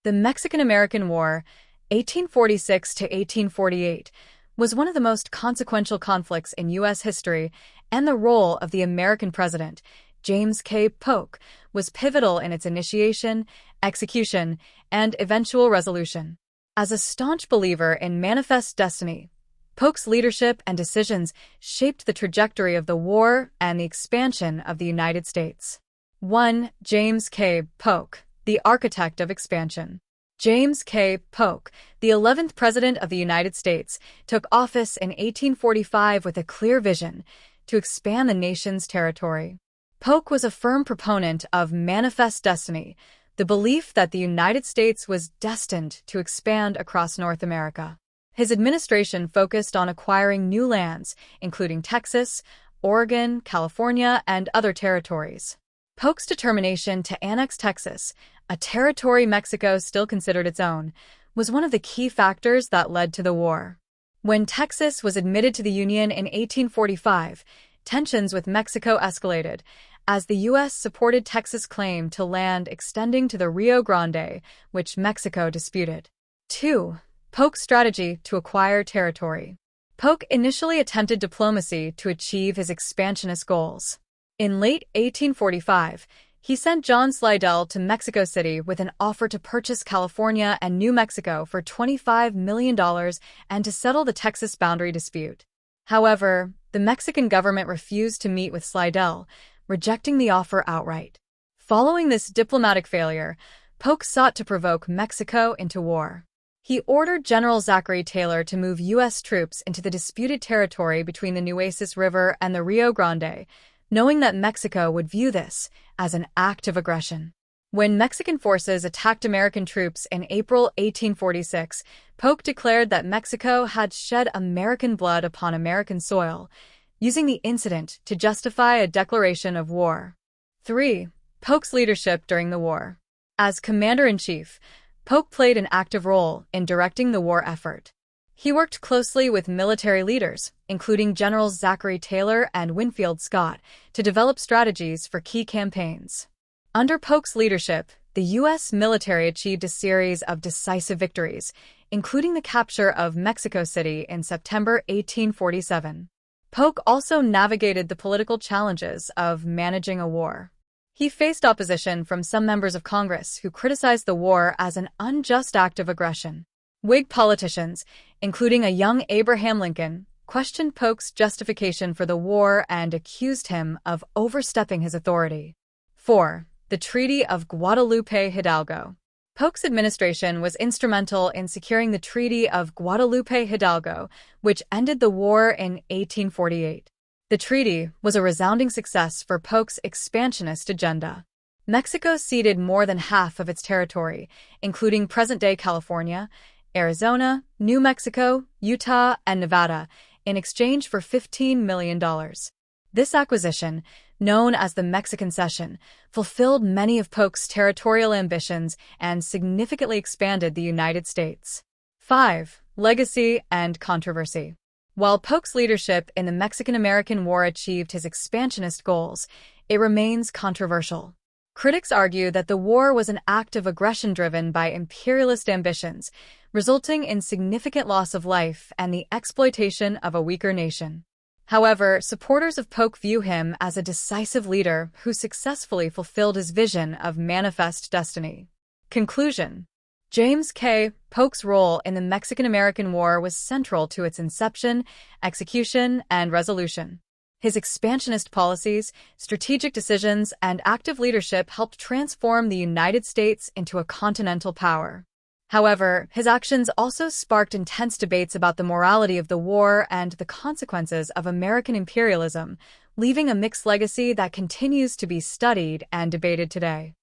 The Mexican-American War, 1846 to 1848, was one of the most consequential conflicts in U.S. history, and the role of the American president, James K. Polk, was pivotal in its initiation, execution, and eventual resolution. As a staunch believer in manifest destiny, Polk's leadership and decisions shaped the trajectory of the war and the expansion of the United States. 1. James K. Polk, the architect of expansion. James K. Polk, the 11th President of the United States, took office in 1845 with a clear vision to expand the nation's territory. Polk was a firm proponent of manifest destiny, the belief that the United States was destined to expand across North America. His administration focused on acquiring new lands, including Texas, Oregon, California, and other territories. Polk's determination to annex Texas, a territory Mexico still considered its own, was one of the key factors that led to the war. When Texas was admitted to the Union in 1845, tensions with Mexico escalated, as the U.S. supported Texas' claim to land extending to the Rio Grande, which Mexico disputed. 2. Polk's strategy to acquire territory. Polk initially attempted diplomacy to achieve his expansionist goals. In late 1845, he sent John Slidell to Mexico City with an offer to purchase California and New Mexico for $25 million and to settle the Texas boundary dispute. However, the Mexican government refused to meet with Slidell, rejecting the offer outright. Following this diplomatic failure, Polk sought to provoke Mexico into war. He ordered General Zachary Taylor to move U.S. troops into the disputed territory between the Nueces River and the Rio Grande, knowing that Mexico would view this as an act of aggression. When Mexican forces attacked American troops in April 1846, Polk declared that Mexico had shed American blood upon American soil, using the incident to justify a declaration of war. 3. Polk's leadership during the war. As commander-in-chief, Polk played an active role in directing the war effort. He worked closely with military leaders, including Generals Zachary Taylor and Winfield Scott, to develop strategies for key campaigns. Under Polk's leadership, the U.S. military achieved a series of decisive victories, including the capture of Mexico City in September 1847. Polk also navigated the political challenges of managing a war. He faced opposition from some members of Congress who criticized the war as an unjust act of aggression. Whig politicians, including a young Abraham Lincoln, questioned Polk's justification for the war and accused him of overstepping his authority. 4. The Treaty of Guadalupe Hidalgo. Polk's administration was instrumental in securing the Treaty of Guadalupe Hidalgo, which ended the war in 1848. The treaty was a resounding success for Polk's expansionist agenda. Mexico ceded more than half of its territory, including present-day California, Arizona, New Mexico, Utah, and Nevada, in exchange for $15 million. This acquisition, known as the Mexican Cession, fulfilled many of Polk's territorial ambitions and significantly expanded the United States. 5. Legacy and controversy. While Polk's leadership in the Mexican-American War achieved his expansionist goals, it remains controversial. Critics argue that the war was an act of aggression driven by imperialist ambitions, resulting in significant loss of life and the exploitation of a weaker nation. However, supporters of Polk view him as a decisive leader who successfully fulfilled his vision of manifest destiny. Conclusion. James K. Polk's role in the Mexican-American War was central to its inception, execution, and resolution. His expansionist policies, strategic decisions, and active leadership helped transform the United States into a continental power. However, his actions also sparked intense debates about the morality of the war and the consequences of American imperialism, leaving a mixed legacy that continues to be studied and debated today.